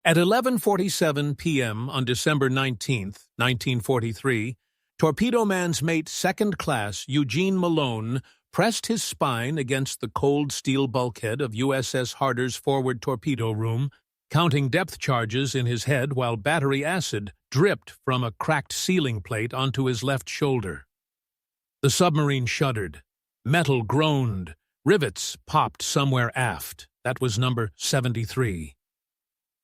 At 11:47 p.m. on December 19, 1943, Torpedoman's mate second class Eugene Malone pressed his spine against the cold steel bulkhead of USS Harder's forward torpedo room, counting depth charges in his head while battery acid dripped from a cracked ceiling plate onto his left shoulder. The submarine shuddered. Metal groaned. Rivets popped somewhere aft. That was number 73.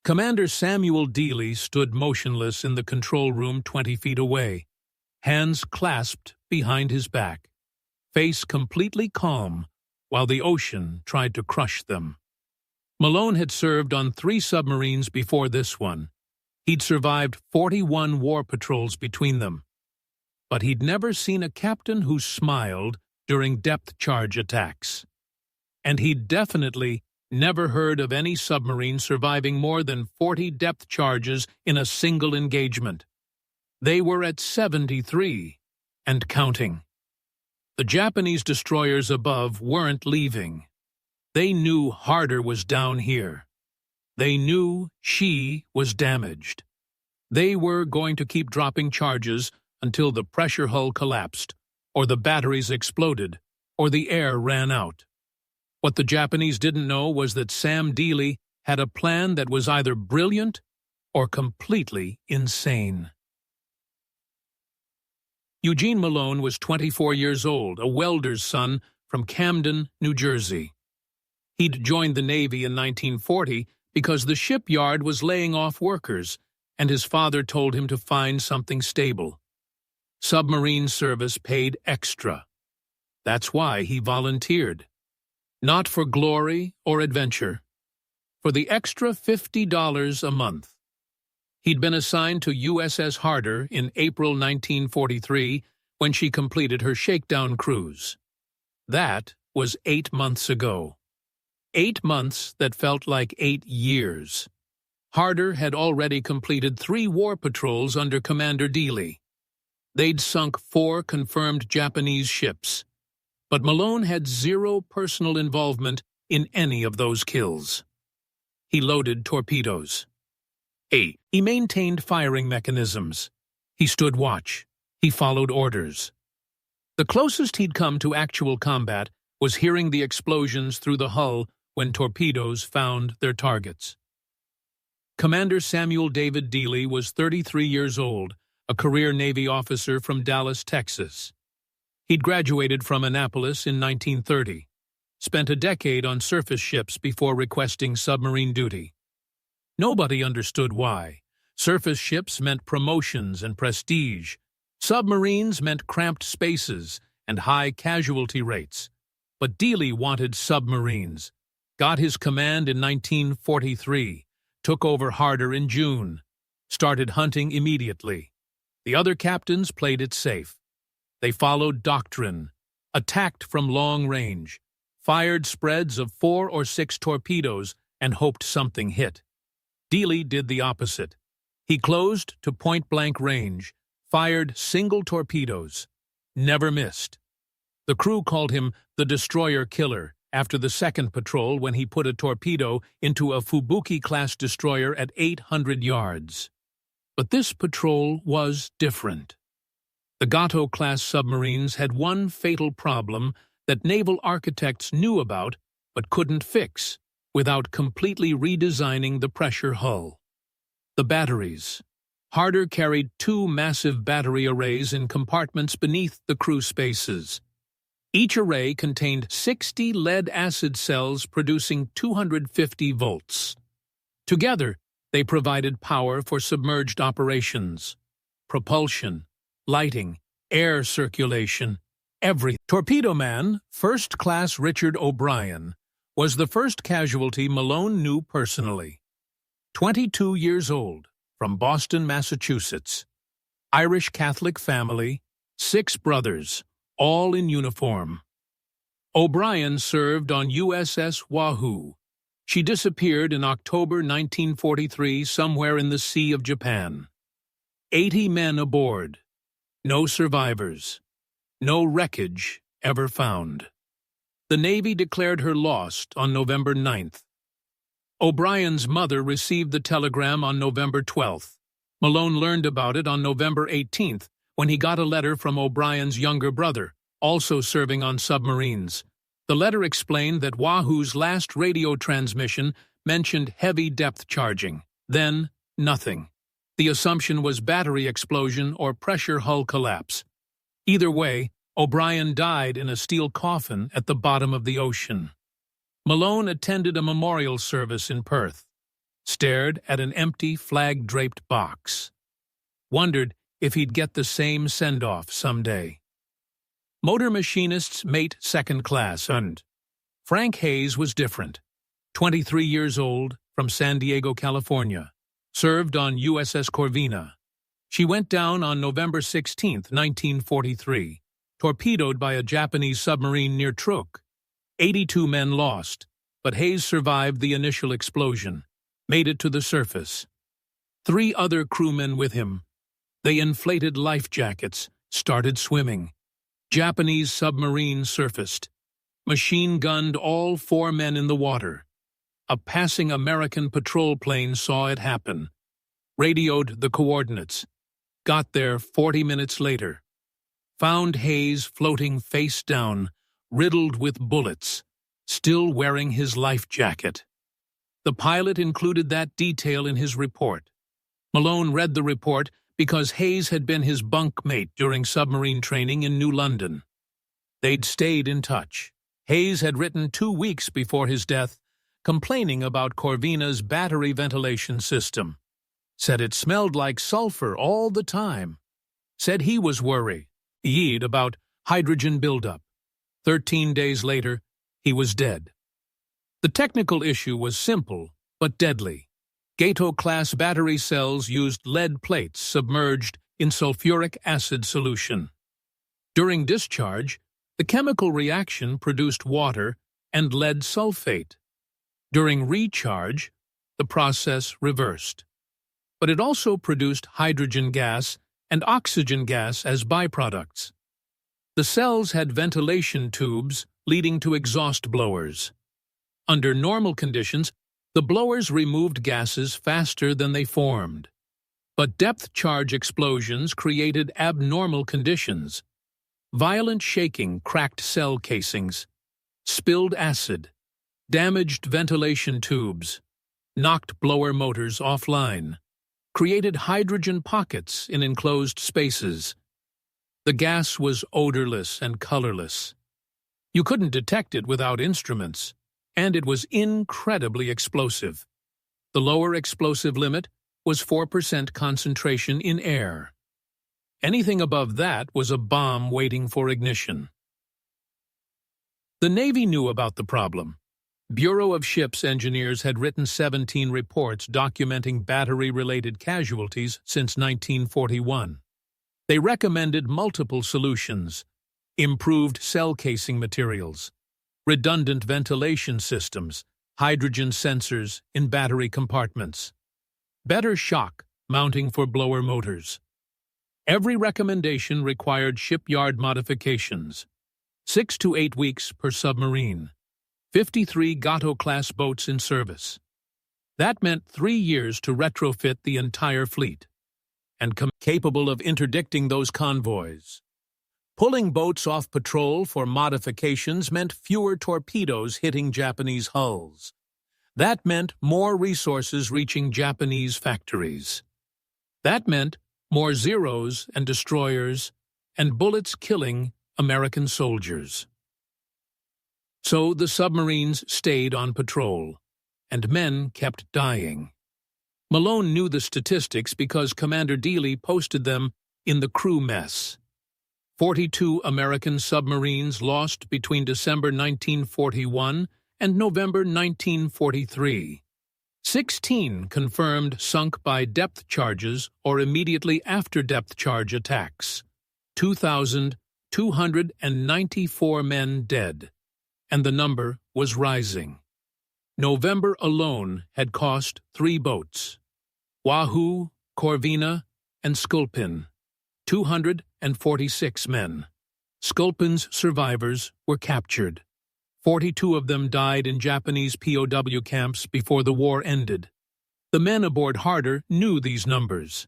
Commander Samuel Dealey stood motionless in the control room 20 feet away, hands clasped behind his back, face completely calm while the ocean tried to crush them. Malone had served on 3 submarines before this one. He'd survived 41 war patrols between them. But he'd never seen a captain who smiled during depth charge attacks. And he'd definitely never heard of any submarine surviving more than 40 depth charges in a single engagement. They were at 73 and counting. The Japanese destroyers above weren't leaving. They knew Harder was down here. They knew she was damaged. They were going to keep dropping charges until the pressure hull collapsed, or the batteries exploded, or the air ran out. What the Japanese didn't know was that Sam Dealey had a plan that was either brilliant or completely insane. Eugene Malone was 24 years old, a welder's son from Camden, New Jersey. He'd joined the Navy in 1940 because the shipyard was laying off workers, and his father told him to find something stable. Submarine service paid extra. That's why he volunteered. Not for glory or adventure. For the extra $50 a month. He'd been assigned to USS Harder in April 1943 when she completed her shakedown cruise. That was 8 months ago. 8 months that felt like 8 years. Harder had already completed 3 war patrols under Commander Dealey. They'd sunk 4 confirmed Japanese ships. But Malone had 0 personal involvement in any of those kills. He loaded torpedoes. He maintained firing mechanisms. He stood watch. He followed orders. The closest he'd come to actual combat was hearing the explosions through the hull when torpedoes found their targets. Commander Samuel David Dealey was 33 years old, a career Navy officer from Dallas, Texas. He'd graduated from Annapolis in 1930, spent a decade on surface ships before requesting submarine duty. Nobody understood why. Surface ships meant promotions and prestige. Submarines meant cramped spaces and high casualty rates. But Dealey wanted submarines, got his command in 1943, took over Harder in June, started hunting immediately. The other captains played it safe. They followed doctrine, attacked from long range, fired spreads of 4 or 6 torpedoes, and hoped something hit. Dealey did the opposite. He closed to point-blank range, fired single torpedoes, never missed. The crew called him the Destroyer Killer after the second patrol when he put a torpedo into a Fubuki-class destroyer at 800 yards. But this patrol was different. The Gato-Class submarines had one fatal problem that naval architects knew about but couldn't fix without completely redesigning the pressure hull. The batteries. Harder carried 2 massive battery arrays in compartments beneath the crew spaces. Each array contained 60 lead-acid cells producing 250 volts. Together, they provided power for submerged operations, propulsion, lighting, air circulation, everything. Torpedoman, First Class Richard O'Brien, was the first casualty Malone knew personally. 22 years old, from Boston, Massachusetts. Irish Catholic family, 6 brothers, all in uniform. O'Brien served on USS Wahoo. She disappeared in October 1943 somewhere in the Sea of Japan. 80 men aboard. No survivors. No wreckage ever found. The Navy declared her lost on November 9th. O'Brien's mother received the telegram on November 12th. Malone learned about it on November 18th when he got a letter from O'Brien's younger brother, also serving on submarines. The letter explained that Wahoo's last radio transmission mentioned heavy depth charging. Then, nothing. The assumption was battery explosion or pressure hull collapse. Either way, O'Brien died in a steel coffin at the bottom of the ocean. Malone attended a memorial service in Perth, stared at an empty flag-draped box, wondered if he'd get the same send-off someday. Motor machinist's mate second class, and Frank Hayes was different. 23 years old, from San Diego, California, served on USS Corvina. She went down on November 16, 1943, torpedoed by a Japanese submarine near Truk. 82 men lost, but Hayes survived the initial explosion, made it to the surface. 3 other crewmen with him. They inflated life jackets, started swimming. Japanese submarine surfaced. Machine-gunned all 4 men in the water. A passing American patrol plane saw it happen. Radioed the coordinates. Got there 40 minutes later. Found Hayes floating face down, riddled with bullets, still wearing his life jacket. The pilot included that detail in his report. Malone read the report because Hayes had been his bunkmate during submarine training in New London. They'd stayed in touch. Hayes had written 2 weeks before his death, complaining about Corvina's battery ventilation system. Said it smelled like sulfur all the time. Said he was worried about hydrogen buildup. 13 days later, he was dead. The technical issue was simple, but deadly. Gato-Class battery cells used lead plates submerged in sulfuric acid solution. During discharge, the chemical reaction produced water and lead sulfate. During recharge, the process reversed. But it also produced hydrogen gas and oxygen gas as byproducts. The cells had ventilation tubes leading to exhaust blowers. Under normal conditions, the blowers removed gases faster than they formed. But depth charge explosions created abnormal conditions. Violent shaking cracked cell casings, spilled acid, damaged ventilation tubes, knocked blower motors offline, created hydrogen pockets in enclosed spaces. The gas was odorless and colorless. You couldn't detect it without instruments, and it was incredibly explosive. The lower explosive limit was 4% concentration in air. Anything above that was a bomb waiting for ignition. The Navy knew about the problem. Bureau of Ships engineers had written 17 reports documenting battery-related casualties since 1941. They recommended multiple solutions: improved cell casing materials, redundant ventilation systems, hydrogen sensors in battery compartments, better shock mounting for blower motors. Every recommendation required shipyard modifications: 6 to 8 weeks per submarine, 53 Gato-Class boats in service. That meant 3 years to retrofit the entire fleet, and capable of interdicting those convoys. Pulling boats off patrol for modifications meant fewer torpedoes hitting Japanese hulls. That meant more resources reaching Japanese factories. That meant more Zeros and destroyers and bullets killing American soldiers. So the submarines stayed on patrol, and men kept dying. Malone knew the statistics because Commander Dealey posted them in the crew mess. 42 American submarines lost between December 1941 and November 1943. 16 confirmed sunk by depth charges or immediately after depth charge attacks. 2,294 men dead, and the number was rising. November alone had cost 3 boats: Wahoo, Corvina, and Sculpin. 246 men. Sculpin's survivors were captured. 42 of them died in Japanese POW camps before the war ended. The men aboard Harder knew these numbers.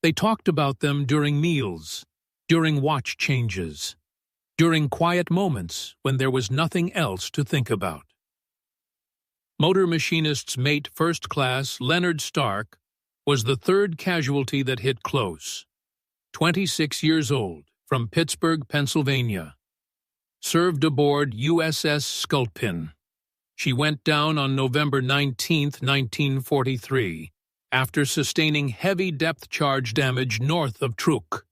They talked about them during meals, during watch changes, during quiet moments when there was nothing else to think about. Motor machinist's mate first class Leonard Stark was the third casualty that hit close. 26 years old, from Pittsburgh, Pennsylvania. Served aboard USS Sculpin. She went down on November 19, 1943, after sustaining heavy depth charge damage north of Truk.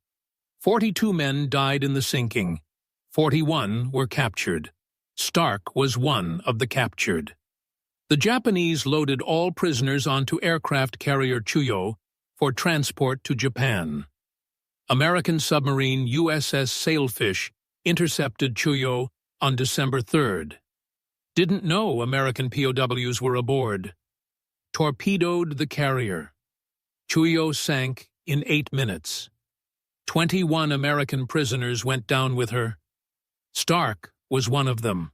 42 men died in the sinking. 41 were captured. Stark was one of the captured. The Japanese loaded all prisoners onto aircraft carrier Chuyo for transport to Japan. American submarine USS Sailfish intercepted Chuyo on December 3rd. Didn't know American POWs were aboard. Torpedoed the carrier. Chuyo sank in 8 minutes. 21 American prisoners went down with her. Stark was one of them.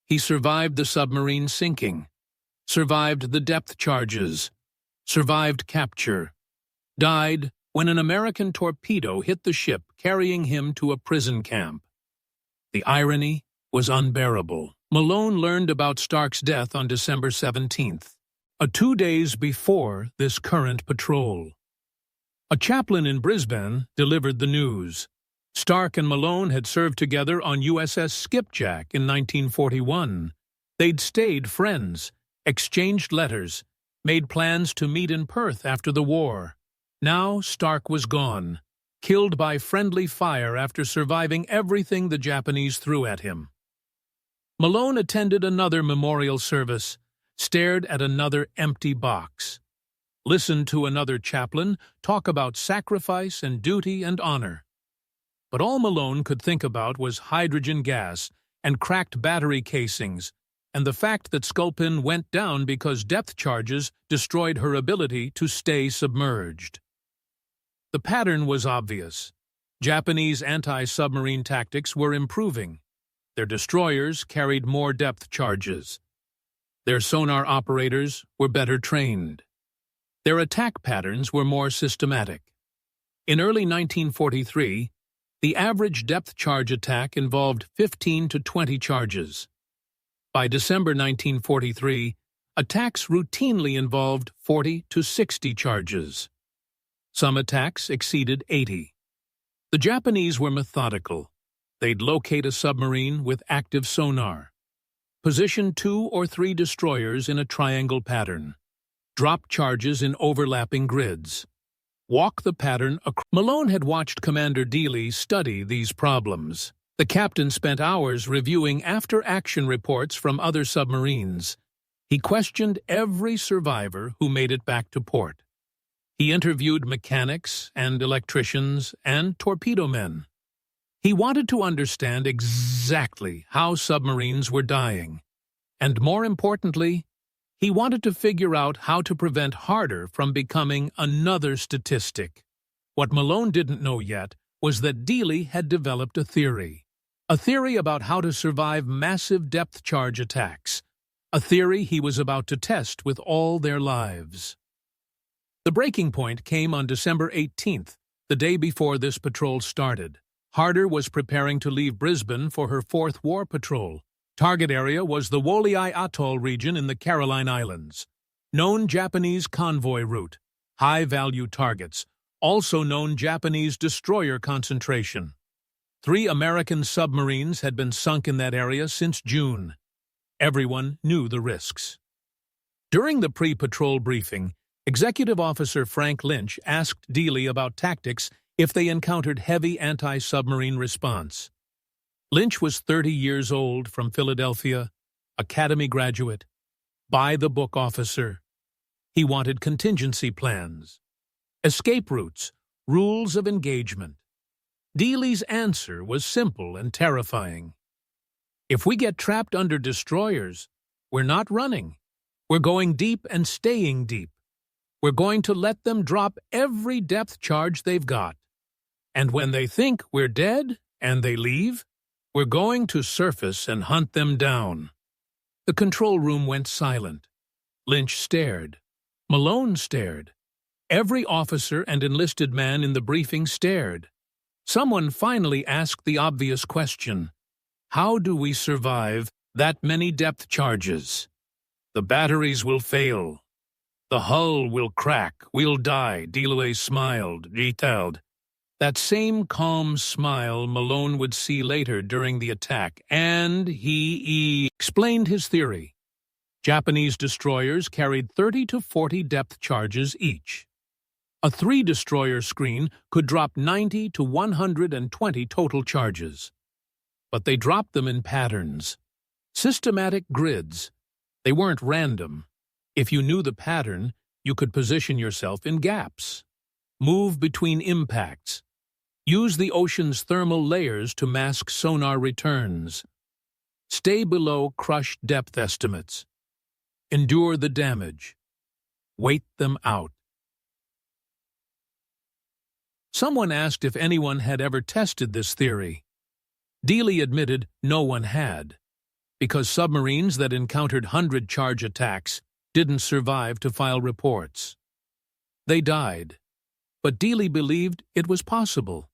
He survived the submarine sinking, survived the depth charges, survived capture, died when an American torpedo hit the ship carrying him to a prison camp. The irony was unbearable. Malone learned about Stark's death on December 17th, 2 days before this current patrol. A chaplain in Brisbane delivered the news. Stark and Malone had served together on USS Skipjack in 1941. They'd stayed friends, exchanged letters, made plans to meet in Perth after the war. Now Stark was gone, killed by friendly fire after surviving everything the Japanese threw at him. Malone attended another memorial service, stared at another empty box, listened to another chaplain talk about sacrifice and duty and honor. But all Malone could think about was hydrogen gas and cracked battery casings, and the fact that Sculpin went down because depth charges destroyed her ability to stay submerged. The pattern was obvious. Japanese anti-submarine tactics were improving. Their destroyers carried more depth charges. Their sonar operators were better trained. Their attack patterns were more systematic. In early 1943, the average depth charge attack involved 15 to 20 charges. By December 1943, attacks routinely involved 40 to 60 charges. Some attacks exceeded 80. The Japanese were methodical. They'd locate a submarine with active sonar, position 2 or 3 destroyers in a triangle pattern, drop charges in overlapping grids, walk the pattern across. Malone had watched Commander Dealey study these problems. The captain spent hours reviewing after-action reports from other submarines. He questioned every survivor who made it back to port. He interviewed mechanics and electricians and torpedo men. He wanted to understand exactly how submarines were dying. And more importantly, he wanted to figure out how to prevent Harder from becoming another statistic. What Malone didn't know yet was that Dealey had developed a theory about how to survive massive depth charge attacks, a theory he was about to test with all their lives. The breaking point came on December 18th, the day before this patrol started. Harder was preparing to leave Brisbane for her 4th war patrol. Target area was the Wolei Atoll region in the Caroline Islands. Known Japanese convoy route, high-value targets, also known Japanese destroyer concentration. 3 American submarines had been sunk in that area since June. Everyone knew the risks. During the pre-patrol briefing, Executive Officer Frank Lynch asked Dealey about tactics if they encountered heavy anti-submarine response. Lynch was 30 years old, from Philadelphia, Academy graduate, by-the-book officer. He wanted contingency plans, escape routes, rules of engagement. Dealey's answer was simple and terrifying. If we get trapped under destroyers, we're not running. We're going deep and staying deep. We're going to let them drop every depth charge they've got. And when they think we're dead and they leave, "We're going to surface and hunt them down." The control room went silent. Lynch stared. Malone stared. Every officer and enlisted man in the briefing stared. Someone finally asked the obvious question: how do we survive that many depth charges? "The batteries will fail. The hull will crack. We'll die," Dealey smiled, detailed. That same calm smile Malone would see later during the attack, and he explained his theory. Japanese destroyers carried 30 to 40 depth charges each. A 3-destroyer screen could drop 90 to 120 total charges. But they dropped them in patterns. Systematic grids. They weren't random. If you knew the pattern, you could position yourself in gaps. Move between impacts. Use the ocean's thermal layers to mask sonar returns. Stay below crushed depth estimates. Endure the damage. Wait them out. Someone asked if anyone had ever tested this theory. Dealey admitted no one had, because submarines that encountered 100-charge attacks didn't survive to file reports. They died, but Dealey believed it was possible.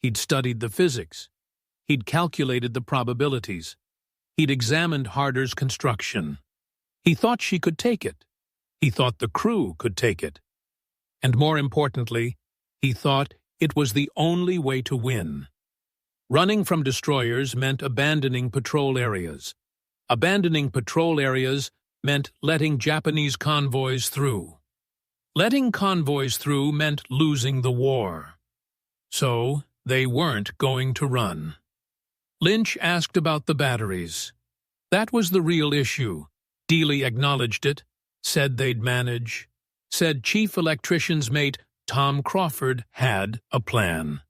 He'd studied the physics. He'd calculated the probabilities. He'd examined Harder's construction. He thought she could take it. He thought the crew could take it. And more importantly, he thought it was the only way to win. Running from destroyers meant abandoning patrol areas. Abandoning patrol areas meant letting Japanese convoys through. Letting convoys through meant losing the war. So they weren't going to run. Lynch asked about the batteries. That was the real issue. Dealey acknowledged it, said they'd manage, said Chief Electrician's mate Tom Crawford had a plan.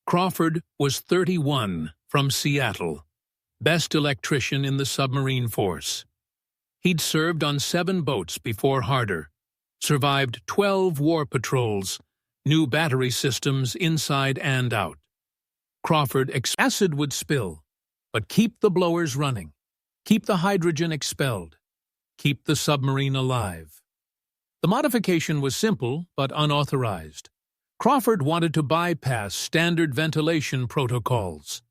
Crawford was 31, from Seattle, best electrician in the submarine force. He'd served on 7 boats before Harder, survived 12 war patrols, knew battery systems inside and out. Crawford acid would spill, but keep the blowers running, keep the hydrogen expelled, keep the submarine alive. The modification was simple but unauthorized. Crawford wanted to bypass standard ventilation protocols.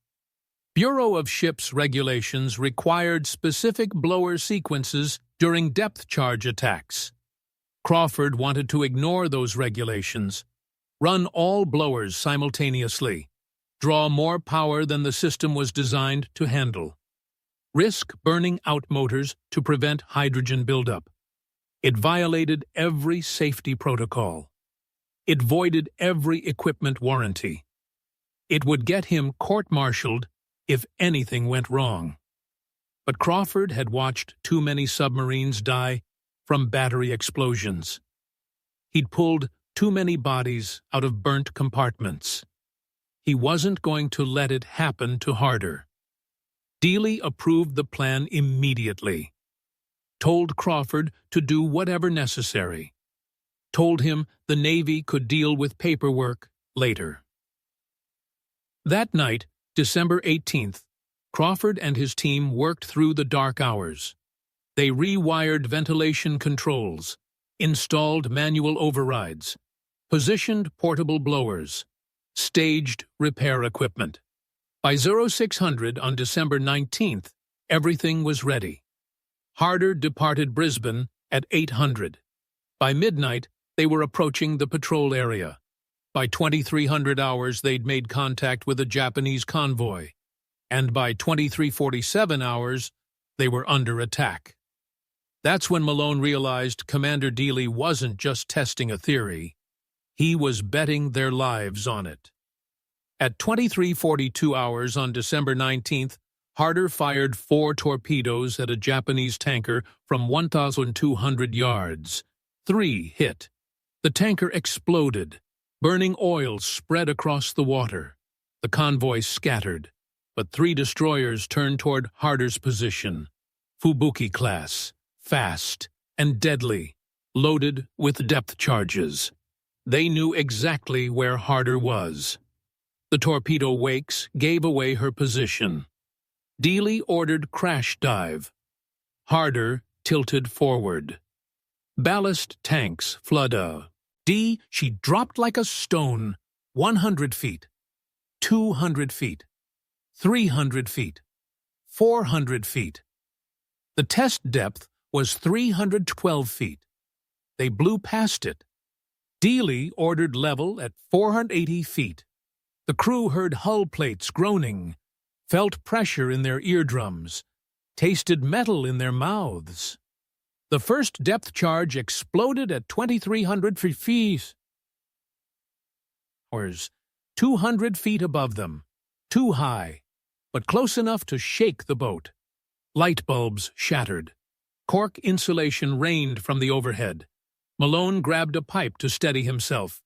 Bureau of Ships regulations required specific blower sequences during depth charge attacks. Crawford wanted to ignore those regulations, run all blowers simultaneously, draw more power than the system was designed to handle, risk burning out motors to prevent hydrogen buildup. It violated every safety protocol. It voided every equipment warranty. It would get him court-martialed if anything went wrong. But Crawford had watched too many submarines die from battery explosions. He'd pulled too many bodies out of burnt compartments. He wasn't going to let it happen to Harder. Dealey approved the plan immediately. Told Crawford to do whatever necessary. Told him the Navy could deal with paperwork later. That night, December 18th, Crawford and his team worked through the dark hours. They rewired ventilation controls, installed manual overrides, positioned portable blowers, staged repair equipment. By 0600 on December 19th, everything was ready. Harder departed Brisbane at 800. By midnight, they were approaching the patrol area. By 2300 hours, they'd made contact with a Japanese convoy. And by 2347 hours, they were under attack. That's when Malone realized Commander Dealey wasn't just testing a theory. He was betting their lives on it. At 2342 hours on December 19th, Harder fired 4 torpedoes at a Japanese tanker from 1,200 yards. 3 hit. The tanker exploded. Burning oil spread across the water. The convoy scattered, but 3 destroyers turned toward Harder's position. Fubuki-class, fast and deadly, loaded with depth charges. They knew exactly where Harder was. The torpedo wakes gave away her position. Dealey ordered crash dive. Harder tilted forward. Ballast tanks flood out. She dropped like a stone. 100 feet. 200 feet. 300 feet. 400 feet. The test depth was 312 feet. They blew past it. Dealey ordered level at 480 feet. The crew heard hull plates groaning, felt pressure in their eardrums, tasted metal in their mouths. The first depth charge exploded at 2,300 feet. 200 feet above them, too high, but close enough to shake the boat. Light bulbs shattered. Cork insulation rained from the overhead. Malone grabbed a pipe to steady himself.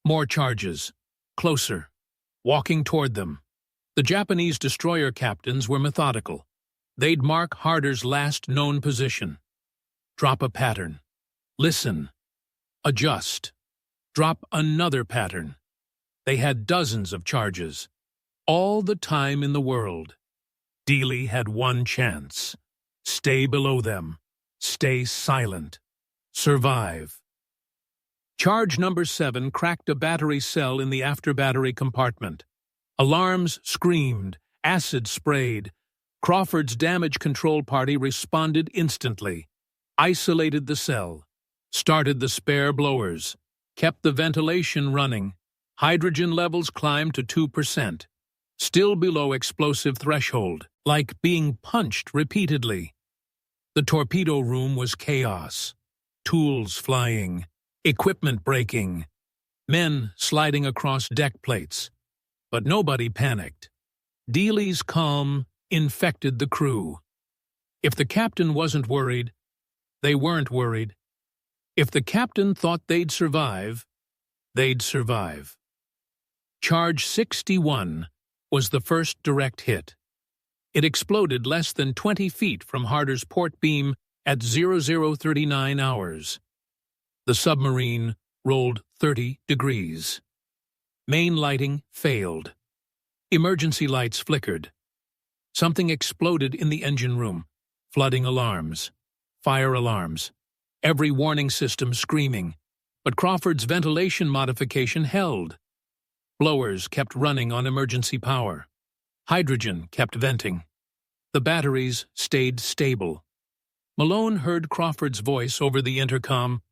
More charges. Closer. Walking toward them. The Japanese destroyer captains were methodical. They'd mark Harder's last known position. Drop a pattern. Listen. Adjust. Drop another pattern. They had dozens of charges. All the time in the world. Dealey had one chance. Stay below them. Stay silent. Survive. Charge number 7 cracked a battery cell in the after-battery compartment. Alarms screamed. Acid sprayed. Crawford's damage control party responded instantly. Isolated the cell. Started the spare blowers. Kept the ventilation running. Hydrogen levels climbed to 2%. Still below explosive threshold, like being punched repeatedly. The torpedo room was chaos. Tools flying. Equipment breaking. Men sliding across deck plates. But nobody panicked. Dealey's calm infected the crew. If the captain wasn't worried, they weren't worried. If the captain thought they'd survive, they'd survive. Charge 61 was the first direct hit. It exploded less than 20 feet from Harder's port beam at 0039 hours. The submarine rolled 30 degrees. Main lighting failed. Emergency lights flickered. Something exploded in the engine room, flooding alarms, fire alarms, every warning system screaming. But Crawford's ventilation modification held. Blowers kept running on emergency power. Hydrogen kept venting. The batteries stayed stable. Malone heard Crawford's voice over the intercom,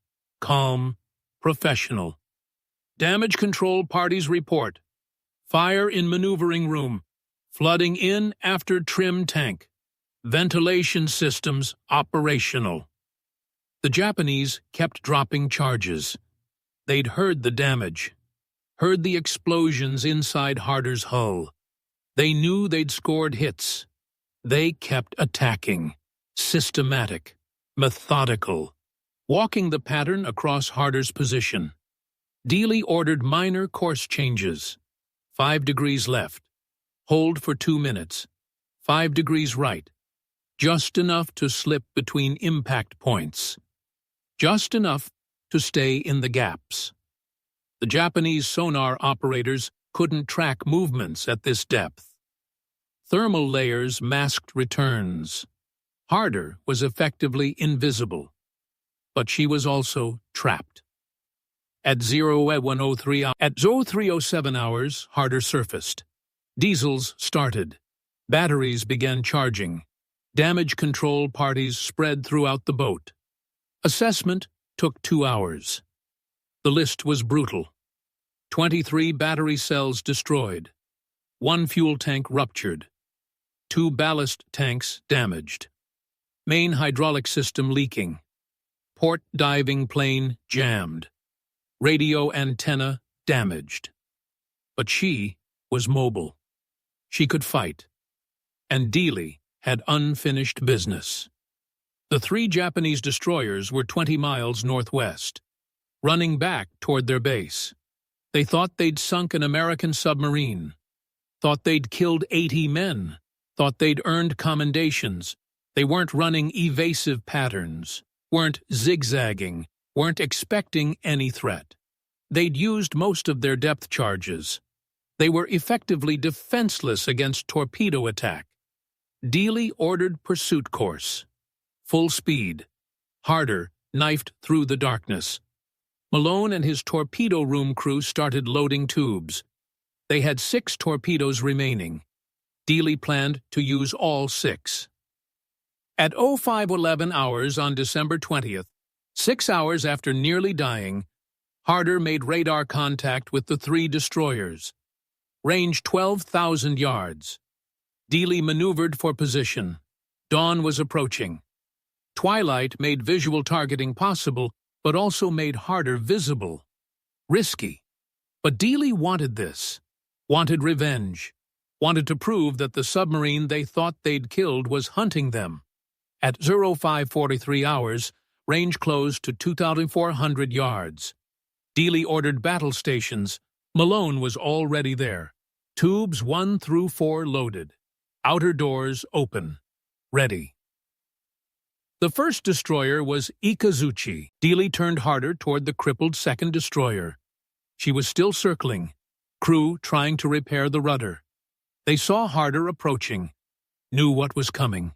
calm, professional. Damage control parties report. Fire in maneuvering room. Flooding in after trim tank. Ventilation systems operational. The Japanese kept dropping charges. They'd heard the damage. Heard the explosions inside Harder's hull. They knew they'd scored hits. They kept attacking. Systematic. Methodical. Walking the pattern across Harder's position. Dealey ordered minor course changes. 5 degrees left. Hold for 2 minutes. 5 degrees right. Just enough to slip between impact points. Just enough to stay in the gaps. The Japanese sonar operators couldn't track movements at this depth. Thermal layers masked returns. Harder was effectively invisible. But she was also trapped. At 0307 hours, Harder surfaced. Diesels started. Batteries began charging. Damage control parties spread throughout the boat. Assessment took 2 hours. The list was brutal. 23 battery cells destroyed. 1 fuel tank ruptured. 2 ballast tanks damaged. Main hydraulic system leaking. Port diving plane jammed. Radio antenna damaged. But she was mobile. She could fight. And Dealey had unfinished business. The 3 Japanese destroyers were 20 miles northwest, running back toward their base. They thought they'd sunk an American submarine, thought they'd killed 80 men, thought they'd earned commendations. They weren't running evasive patterns, weren't zigzagging, weren't expecting any threat. They'd used most of their depth charges. They were effectively defenseless against torpedo attack. Dealey ordered pursuit course. Full speed. Harder knifed through the darkness. Malone and his torpedo room crew started loading tubes. They had 6 torpedoes remaining. Dealey planned to use all 6. At 05:11 hours on December 20th, 6 hours after nearly dying, Harder made radar contact with the 3 destroyers. Range 12,000 yards. Dealey maneuvered for position. Dawn was approaching. Twilight made visual targeting possible, but also made Harder visible. Risky. But Dealey wanted this. Wanted revenge. Wanted to prove that the submarine they thought they'd killed was hunting them. At 05:43 hours, range closed to 2,400 yards. Dealey ordered battle stations. Malone was already there. Tubes 1 through 4 loaded. Outer doors open. Ready. The first destroyer was Ikazuchi. Dealey turned Harder toward the crippled second destroyer. She was still circling. Crew trying to repair the rudder. They saw Harder approaching. Knew what was coming.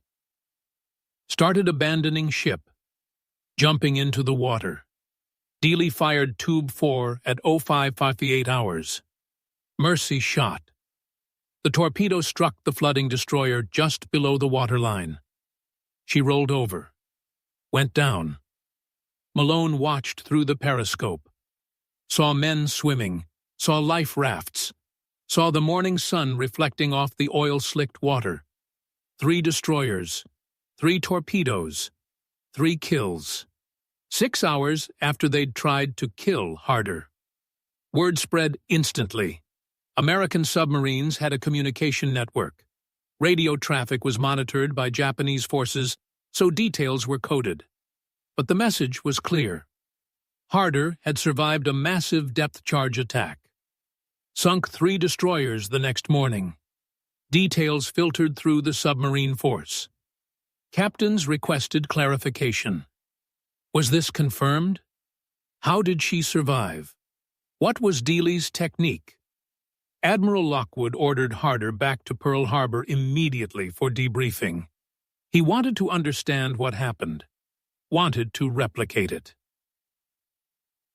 Started abandoning ship. Jumping into the water. Dealey fired Tube 4 at 05:58 hours. Mercy shot. The torpedo struck the flooding destroyer just below the waterline. She rolled over. Went down. Malone watched through the periscope. Saw men swimming. Saw life rafts. Saw the morning sun reflecting off the oil-slicked water. 3 destroyers. 3 torpedoes. 3 kills. 6 hours after they'd tried to kill Harder. Word spread instantly. American submarines had a communication network. Radio traffic was monitored by Japanese forces, so details were coded. But the message was clear. Harder had survived a massive depth-charge attack. Sunk 3 destroyers the next morning. Details filtered through the submarine force. Captains requested clarification. Was this confirmed? How did she survive? What was Dealey's technique? Admiral Lockwood ordered Harder back to Pearl Harbor immediately for debriefing. He wanted to understand what happened. Wanted to replicate it.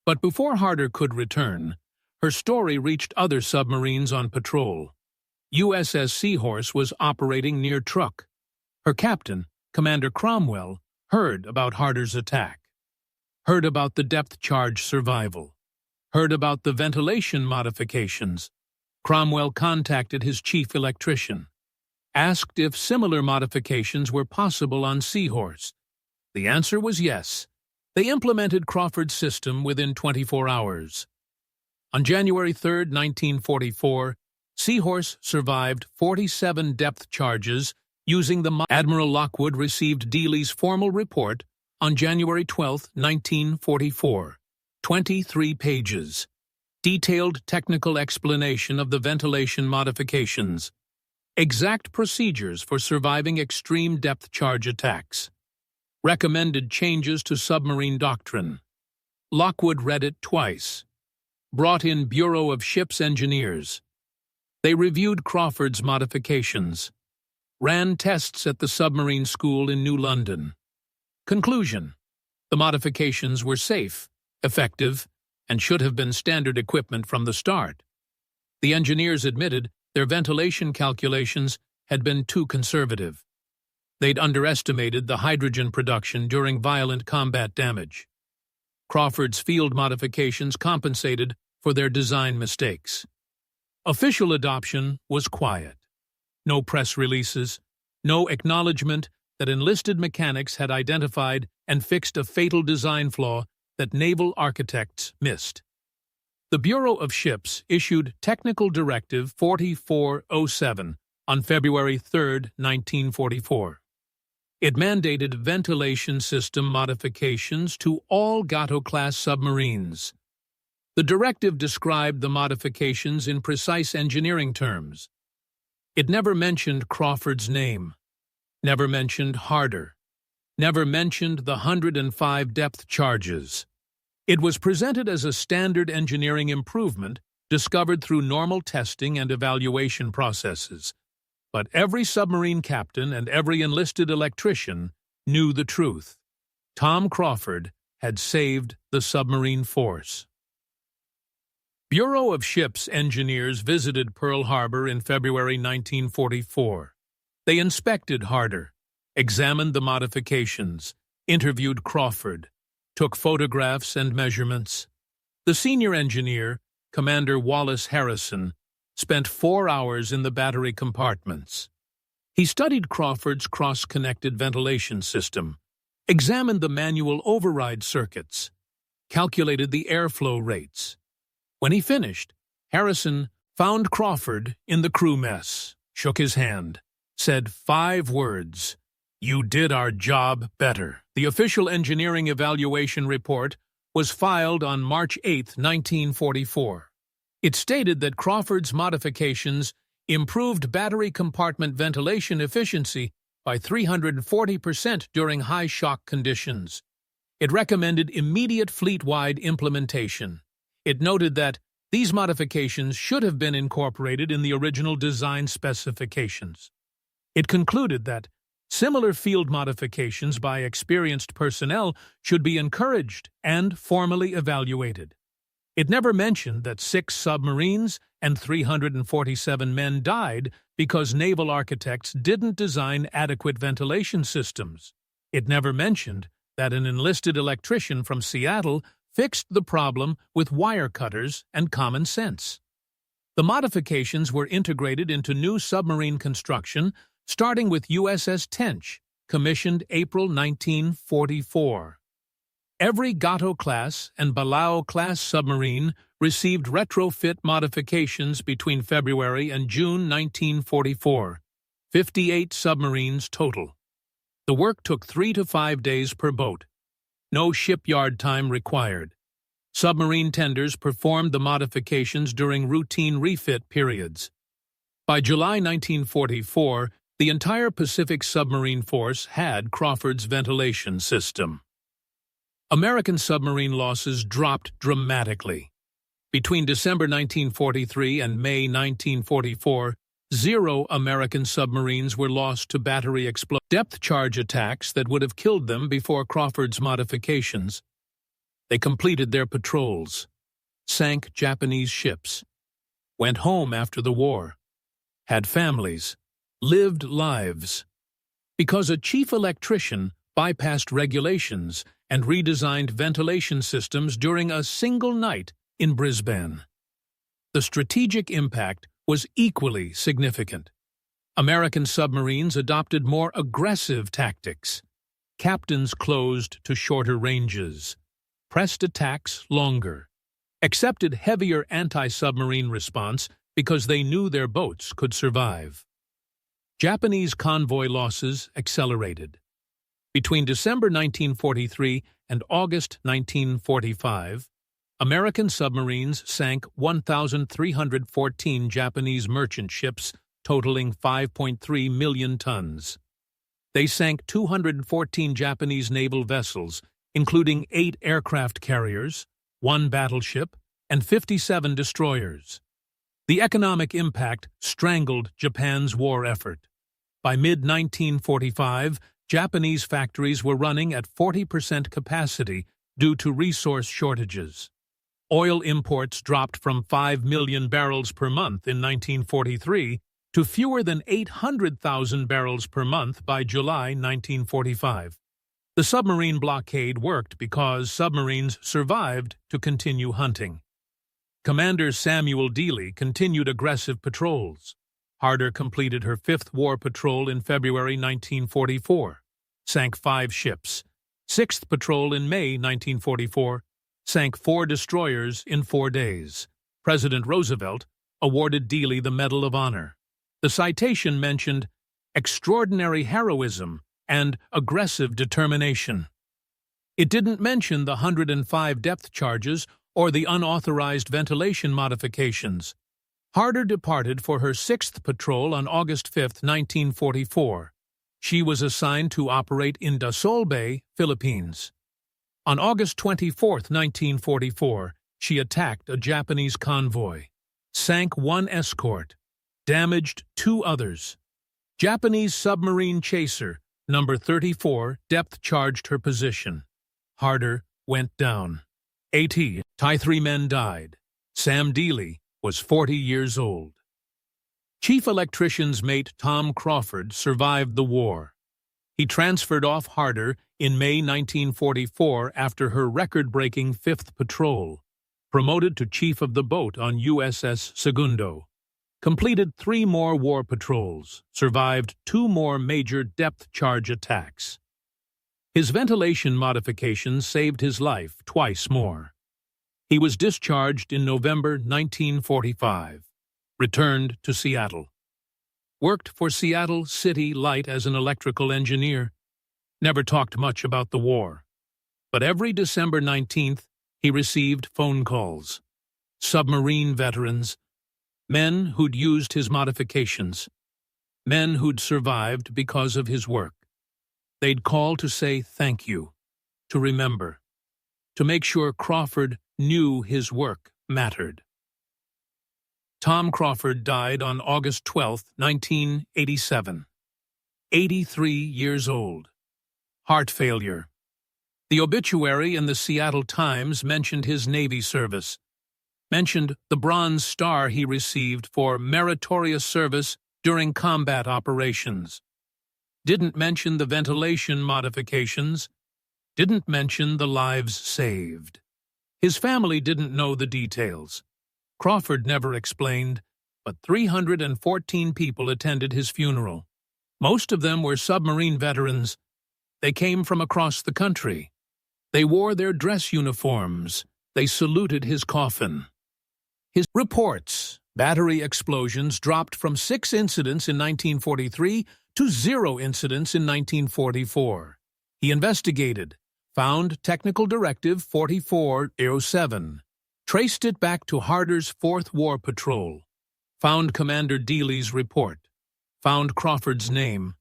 But before Harder could return, her story reached other submarines on patrol. USS Seahorse was operating near Truk. Her captain, Commander Cromwell, heard about Harder's attack. Heard about the depth-charge survival. Heard about the ventilation modifications. Cromwell contacted his chief electrician. Asked if similar modifications were possible on Seahorse. The answer was yes. They implemented Crawford's system within 24 hours. On January 3, 1944, Seahorse survived 47 depth charges using the Admiral Lockwood received Dealey's formal report on January 12, 1944. 23 pages. Detailed technical explanation of the ventilation modifications. Exact procedures for surviving extreme depth charge attacks. Recommended changes to submarine doctrine. Lockwood read it twice. Brought in Bureau of Ships Engineers. They reviewed Crawford's modifications. Ran tests at the submarine school in New London. Conclusion: the modifications were safe, effective, and should have been standard equipment from the start. The engineers admitted their ventilation calculations had been too conservative. They'd underestimated the hydrogen production during violent combat damage. Crawford's field modifications compensated for their design mistakes. Official adoption was quiet. No press releases, no acknowledgement that enlisted mechanics had identified and fixed a fatal design flaw that naval architects missed. The Bureau of Ships issued Technical Directive 4407 on February 3, 1944. It mandated ventilation system modifications to all Gato-Class submarines. The directive described the modifications in precise engineering terms. It never mentioned Crawford's name, never mentioned Harder, never mentioned the 105 depth charges. It was presented as a standard engineering improvement discovered through normal testing and evaluation processes. But every submarine captain and every enlisted electrician knew the truth. Tom Crawford had saved the submarine force. Bureau of Ships engineers visited Pearl Harbor in February 1944. They inspected Harder, examined the modifications, interviewed Crawford, took photographs and measurements. The senior engineer, Commander Wallace Harrison, spent 4 hours in the battery compartments. He studied Crawford's cross-connected ventilation system, examined the manual override circuits, calculated the airflow rates. When he finished, Harrison found Crawford in the crew mess, shook his hand, said 5 words, "You did our job better." The official engineering evaluation report was filed on March 8, 1944. It stated that Crawford's modifications improved battery compartment ventilation efficiency by 340% during high-shock conditions. It recommended immediate fleet-wide implementation. It noted that these modifications should have been incorporated in the original design specifications. It concluded that similar field modifications by experienced personnel should be encouraged and formally evaluated. It never mentioned that 6 submarines and 347 men died because naval architects didn't design adequate ventilation systems. It never mentioned that an enlisted electrician from Seattle fixed the problem with wire cutters and common sense. The modifications were integrated into new submarine construction, starting with USS Tench, commissioned April 1944. Every Gato-Class and Balao-Class submarine received retrofit modifications between February and June 1944, 58 submarines total. The work took 3 to 5 days per boat. No shipyard time required. Submarine tenders performed the modifications during routine refit periods. By July 1944, the entire Pacific submarine force had Crawford's ventilation system. American submarine losses dropped dramatically. Between December 1943 and May 1944, 0 American submarines were lost to battery depth charge attacks that would have killed them before Crawford's modifications. They completed their patrols, sank Japanese ships, went home after the war, had families, lived lives. Because a chief electrician bypassed regulations and redesigned ventilation systems during a single night in Brisbane. The strategic impact was equally significant. American submarines adopted more aggressive tactics. Captains closed to shorter ranges, pressed attacks longer, accepted heavier anti-submarine response because they knew their boats could survive. Japanese convoy losses accelerated. Between December 1943 and August 1945, American submarines sank 1,314 Japanese merchant ships totaling 5.3 million tons. They sank 214 Japanese naval vessels, including 8 aircraft carriers, 1 battleship, and 57 destroyers. The economic impact strangled Japan's war effort. By mid-1945, Japanese factories were running at 40% capacity due to resource shortages. Oil imports dropped from 5 million barrels per month in 1943 to fewer than 800,000 barrels per month by July 1945. The submarine blockade worked because submarines survived to continue hunting. Commander Samuel Dealey continued aggressive patrols. Harder completed her 5th war patrol in February 1944, sank 5 ships. 6th patrol in May 1944, sank 4 destroyers in 4 days. President Roosevelt awarded Dealey the Medal of Honor. The citation mentioned extraordinary heroism and aggressive determination. It didn't mention the 105 depth charges or the unauthorized ventilation modifications. Harder departed for her 6th patrol on August 5, 1944. She was assigned to operate in Dasol Bay, Philippines. On August 24, 1944, she attacked a Japanese convoy. sank one escort, damaged 2 others. Japanese submarine chaser, number 34, depth-charged her position. Harder went down. Thai 3 men died. Sam Dealey was 40 years old. Chief Electrician's mate Tom Crawford survived the war. He transferred off Harder in May 1944 after her record-breaking 5th patrol, promoted to chief of the boat on USS Segundo, completed 3 more war patrols, survived 2 more major depth-charge attacks. His ventilation modifications saved his life twice more. He was discharged in November 1945, returned to Seattle. Worked for Seattle City Light as an electrical engineer. Never talked much about the war. But every December 19th, he received phone calls. Submarine veterans, men who'd used his modifications, men who'd survived because of his work. They'd call to say thank you, to remember, to make sure Crawford knew his work mattered. Tom Crawford died on August 12, 1987. 83 years old. Heart failure. The obituary in the Seattle Times mentioned his Navy service, mentioned the Bronze Star he received for meritorious service during combat operations. Didn't mention the ventilation modifications, didn't mention the lives saved. His family didn't know the details. Crawford never explained, but 314 people attended his funeral. Most of them were submarine veterans. They came from across the country. They wore their dress uniforms. They saluted his coffin. His reports, battery explosions dropped from 6 incidents in 1943 to 0 incidents in 1944. He investigated, found Technical Directive 4407, traced it back to Harder's 4th War Patrol, found Commander Dealey's report, found Crawford's name,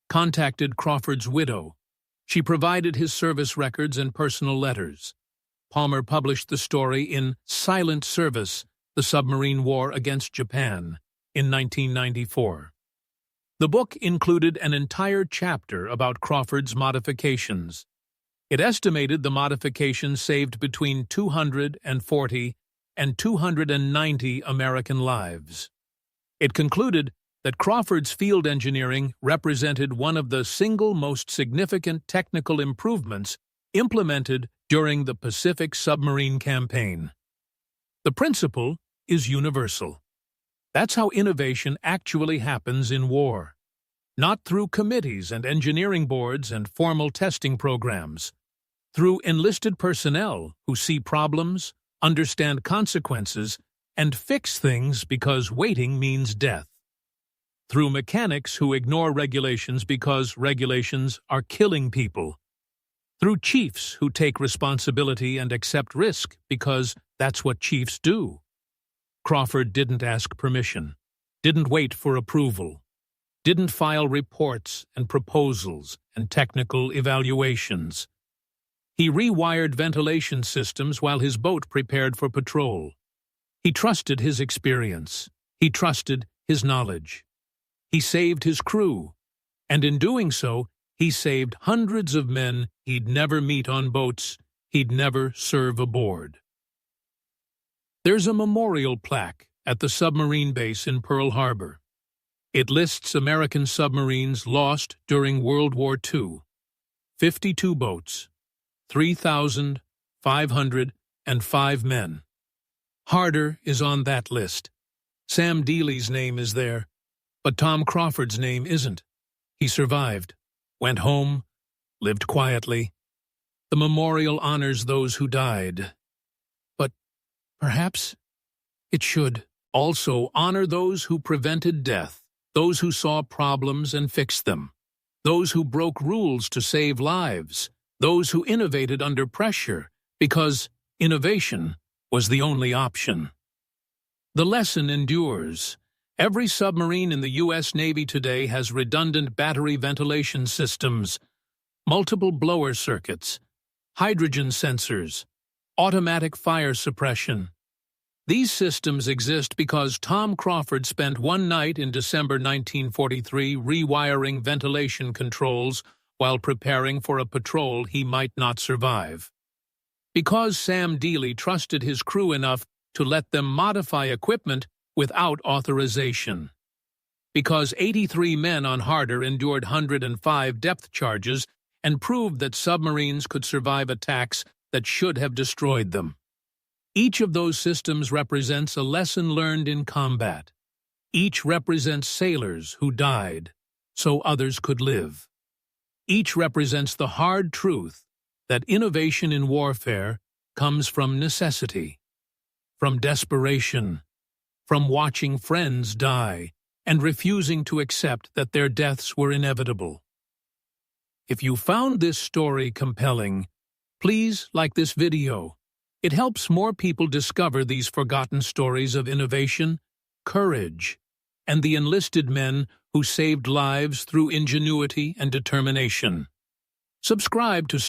contacted Crawford's widow. She provided his service records and personal letters. Palmer published the story in Silent Service, The Submarine War Against Japan, in 1994. The book included an entire chapter about Crawford's modifications. It estimated the modifications saved between 240 and 290 American lives. It concluded that Crawford's field engineering represented one of the single most significant technical improvements implemented during the Pacific submarine campaign. The principle is universal. That's how innovation actually happens in war. Not through committees and engineering boards and formal testing programs. Through enlisted personnel who see problems, understand consequences, and fix things because waiting means death. Through mechanics who ignore regulations because regulations are killing people. Through chiefs who take responsibility and accept risk because that's what chiefs do. Crawford didn't ask permission, didn't wait for approval, didn't file reports and proposals and technical evaluations. He rewired ventilation systems while his boat prepared for patrol. He trusted his experience. He trusted his knowledge. He saved his crew, and in doing so, he saved hundreds of men he'd never meet on boats he'd never serve aboard. There's a memorial plaque at the submarine base in Pearl Harbor. It lists American submarines lost during World War II. 52 boats, 3,505 men. Harder is on that list. Sam Dealey's name is there, but Tom Crawford's name isn't. He survived, went home, lived quietly. The memorial honors those who died. But perhaps it should also honor those who prevented death, those who saw problems and fixed them, those who broke rules to save lives, those who innovated under pressure because innovation was the only option. The lesson endures. Every submarine in the U.S. Navy today has redundant battery ventilation systems, multiple blower circuits, hydrogen sensors, automatic fire suppression. These systems exist because Tom Crawford spent one night in December 1943 rewiring ventilation controls while preparing for a patrol he might not survive. Because Sam Dealey trusted his crew enough to let them modify equipment without authorization. Because 83 men on Harder endured 105 depth charges and proved that submarines could survive attacks that should have destroyed them. Each of those systems represents a lesson learned in combat. Each represents sailors who died so others could live. Each represents the hard truth that innovation in warfare comes from necessity, from desperation, from watching friends die and refusing to accept that their deaths were inevitable. If you found this story compelling, please like this video. It helps more people discover these forgotten stories of innovation, courage, and the enlisted men who saved lives through ingenuity and determination. Subscribe to